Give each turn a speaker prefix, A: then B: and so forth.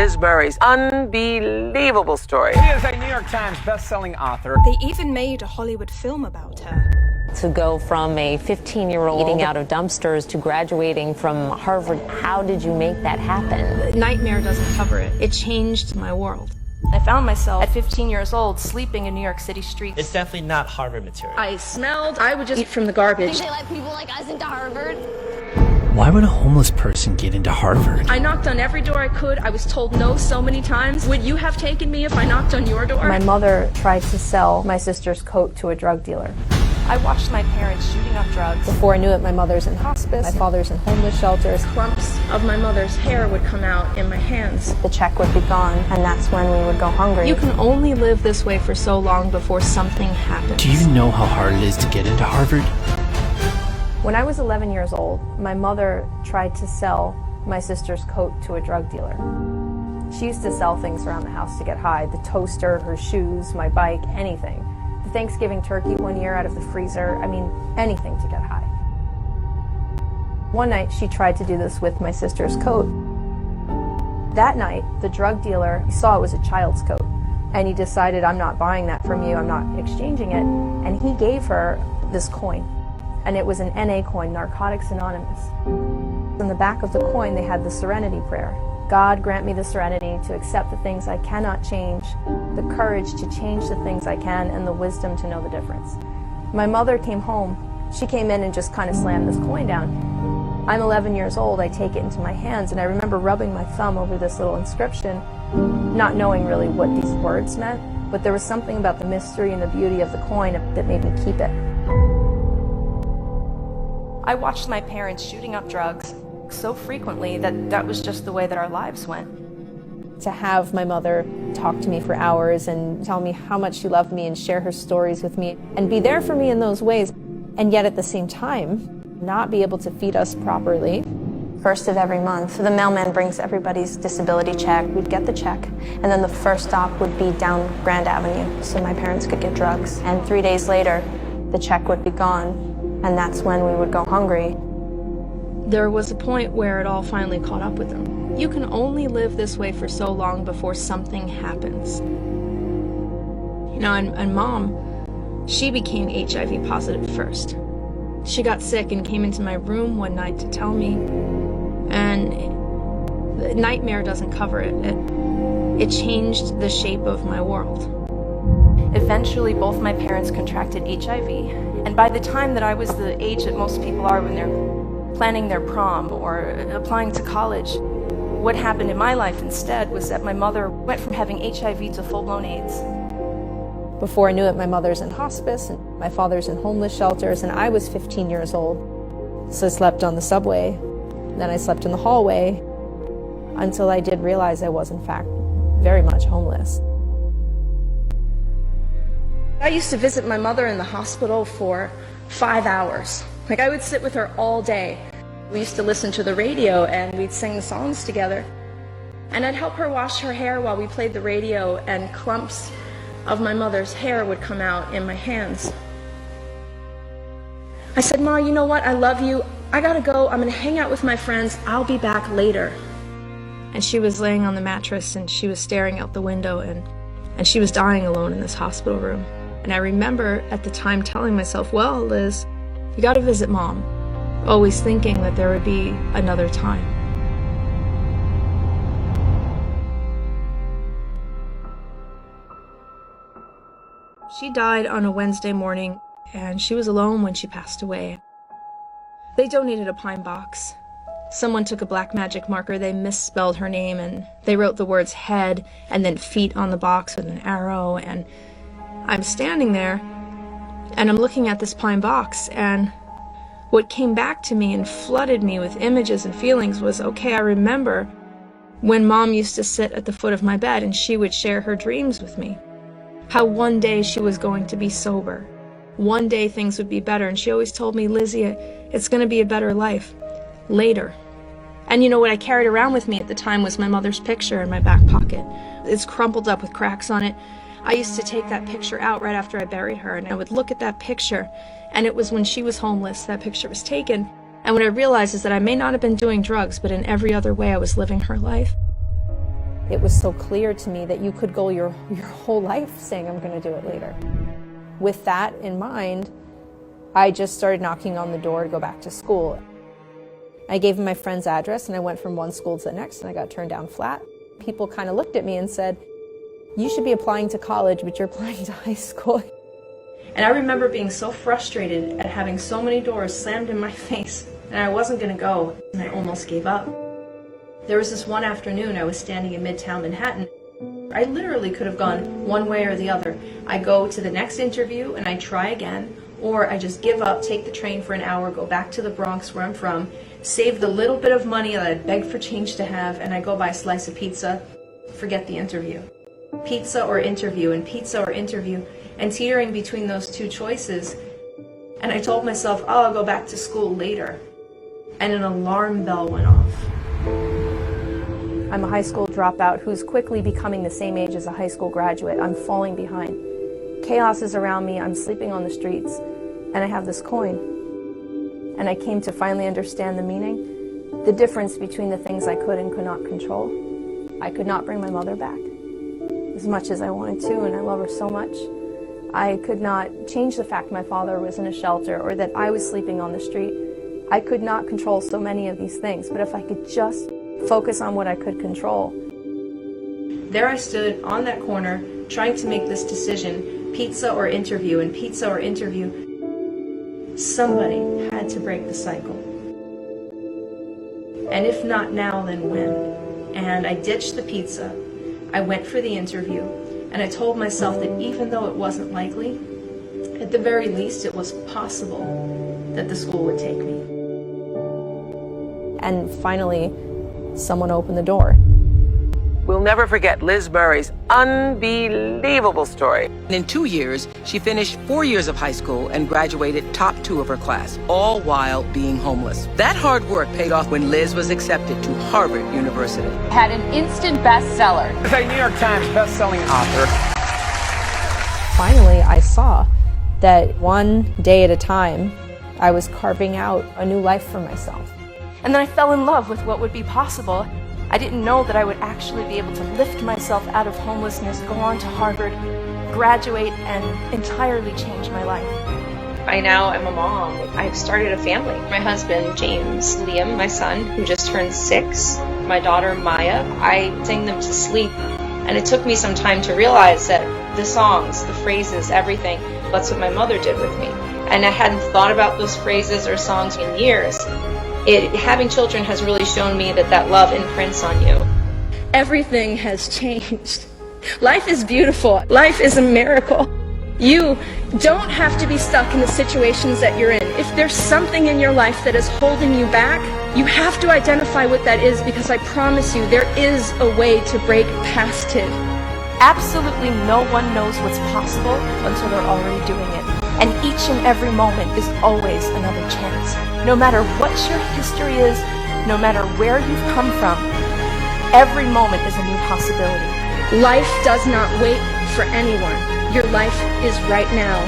A: Liz Murray's unbelievable story.
B: She is a New York Times best-selling author.
C: They even made a Hollywood film about her.
D: To go from a 15-year-old eating out of dumpsters to graduating from Harvard, how did you make that happen?
C: Nightmare doesn't cover it. It changed my world. I found myself at 15 years old sleeping in New York City streets.
E: It's definitely not Harvard material.
C: I smelled. I would just eat from the garbage.
F: They let people like us into Harvard.
G: Why would a homeless person get into Harvard?
C: I knocked on every door I could. I was told no so many times. Would you have taken me if I knocked on your door?
H: My mother tried to sell my sister's coat to a drug dealer.
C: I watched my parents shooting up drugs.
H: Before I knew it, my mother's in hospice, my father's in homeless shelters.
C: Clumps of my mother's hair would come out in my hands.
H: The check would be gone, and that's when we would go hungry.
C: You can only live this way for so long before something happens.
G: Do you even know how hard it is to get into Harvard?
H: When I was 11 years old, my mother tried to sell my sister's coat to a drug dealer. She used to sell things around the house to get high, the toaster, her shoes, my bike, anything. The Thanksgiving turkey one year out of the freezer, I mean, anything to get high. One night she tried to do this with my sister's coat. That night, the drug dealer saw it was a child's coat, and he decided, I'm not buying that from you, I'm not exchanging it, and he gave her this coin. And it was an NA coin, Narcotics Anonymous. On the back of the coin, they had the Serenity Prayer. God, grant me the serenity to accept the things I cannot change, the courage to change the things I can, and the wisdom to know the difference. My mother came home. She came in and just kind of slammed this coin down. I'm 11 years old. I take it into my hands, and I remember rubbing my thumb over this little inscription, not knowing really what these words meant, but there was something about the mystery and the beauty of the coin that made me keep it.
C: I watched my parents shooting up drugs so frequently that was just the way that our lives went.
H: To have my mother talk to me for hours and tell me how much she loved me and share her stories with me and be there for me in those ways, and yet at the same time not be able to feed us properly. First of every month, the mailman brings everybody's disability check. We'd get the check, and then the first stop would be down Grand Avenue so my parents could get drugs. And 3 days later, the check would be gone. And that's when we would go hungry.
C: There was a point where it all finally caught up with them. You can only live this way for so long before something happens. You know, and Mom, she became HIV positive first. She got sick and came into my room one night to tell me, and the nightmare doesn't cover it. It changed the shape of my world. Eventually, both my parents contracted HIV. And by the time that I was the age that most people are when they're planning their prom or applying to college, what happened in my life instead was that my mother went from having HIV to full-blown AIDS.
H: Before I knew it, my mother's in hospice and my father's in homeless shelters, and I was 15 years old. So I slept on the subway, then I slept in the hallway, until I did realize I was in fact very much homeless. I used to visit my mother in the hospital for 5 hours. Like, I would sit with her all day. We used to listen to the radio and we'd sing the songs together. And I'd help her wash her hair while we played the radio, and clumps of my mother's hair would come out in my hands. I said, Ma, you know what? I love you. I gotta go. I'm gonna hang out with my friends. I'll be back later. And she was laying on the mattress and she was staring out the window, and she was dying alone in this hospital room. And I remember at the time telling myself, well, Liz, you gotta visit Mom. Always thinking that there would be another time. She died on a Wednesday morning, and she was alone when she passed away. They donated a pine box. Someone took a black magic marker, they misspelled her name, and they wrote the words head and then feet on the box with an arrow, and I'm standing there, and I'm looking at this pine box, and what came back to me and flooded me with images and feelings was, okay, I remember when Mom used to sit at the foot of my bed and she would share her dreams with me. How one day she was going to be sober. One day things would be better, and she always told me, Lizzie, it's going to be a better life later. And you know what I carried around with me at the time was my mother's picture in my back pocket. It's crumpled up with cracks on it. I used to take that picture out right after I buried her, and I would look at that picture, and it was when she was homeless that picture was taken. And what I realized is that I may not have been doing drugs, but in every other way I was living her life. It was so clear to me that you could go your whole life saying, I'm going to do it later. With that in mind, I just started knocking on the door to go back to school. I gave him my friend's address and I went from one school to the next and I got turned down flat. People kind of looked at me and said, you should be applying to college, but you're applying to high school. And I remember being so frustrated at having so many doors slammed in my face and I wasn't going to go, and I almost gave up. There was this one afternoon I was standing in Midtown Manhattan. I literally could have gone one way or the other. I go to the next interview and I try again, or I just give up, take the train for an hour, go back to the Bronx where I'm from, save the little bit of money that I'd begged for change to have, and I go buy a slice of pizza, forget the interview. Pizza or interview, and pizza or interview, and teetering between those two choices. And I told myself, oh, I'll go back to school later. And an alarm bell went off. I'm a high school dropout who's quickly becoming the same age as a high school graduate. I'm falling behind. Chaos is around me, I'm sleeping on the streets, and I have this coin. And I came to finally understand the meaning, the difference between the things I could and could not control. I could not bring my mother back, as much as I wanted to, and I love her so much. I could not change the fact my father was in a shelter or that I was sleeping on the street. I could not control so many of these things, but if I could just focus on what I could control. There I stood on that corner trying to make this decision, pizza or interview, and pizza or interview. Somebody had to break the cycle. And if not now, then when? And I ditched the pizza. I went for the interview, and I told myself that even though it wasn't likely, at the very least it was possible that the school would take me. And finally, someone opened the door.
A: We'll never forget Liz Murray's unbelievable story.
E: In 2 years, she finished 4 years of high school and graduated top 2 of her class, all while being homeless. That hard work paid off when Liz was accepted to Harvard University.
I: Had an instant bestseller.
B: Is a New York Times best-selling author.
H: Finally, I saw that one day at a time, I was carving out a new life for myself. And then I fell in love with what would be possible. I didn't know that I would actually be able to lift myself out of homelessness, go on to Harvard, graduate, and entirely change my life. I now am a mom. I've started a family. My husband, James, Liam, my son, who just turned 6, my daughter, Maya, I sing them to sleep. And it took me some time to realize that the songs, the phrases, everything, that's what my mother did with me. And I hadn't thought about those phrases or songs in years. Having children has really shown me that love imprints on you. Everything has changed. Life is beautiful. Life is a miracle. You don't have to be stuck in the situations that you're in. If there's something in your life that is holding you back, you have to identify what that is, because I promise you there is a way to break past it. Absolutely no one knows what's possible until they're already doing it. And each and every moment is always another chance. No matter what your history is, no matter where you've come from, every moment is a new possibility. Life does not wait for anyone. Your life is right now.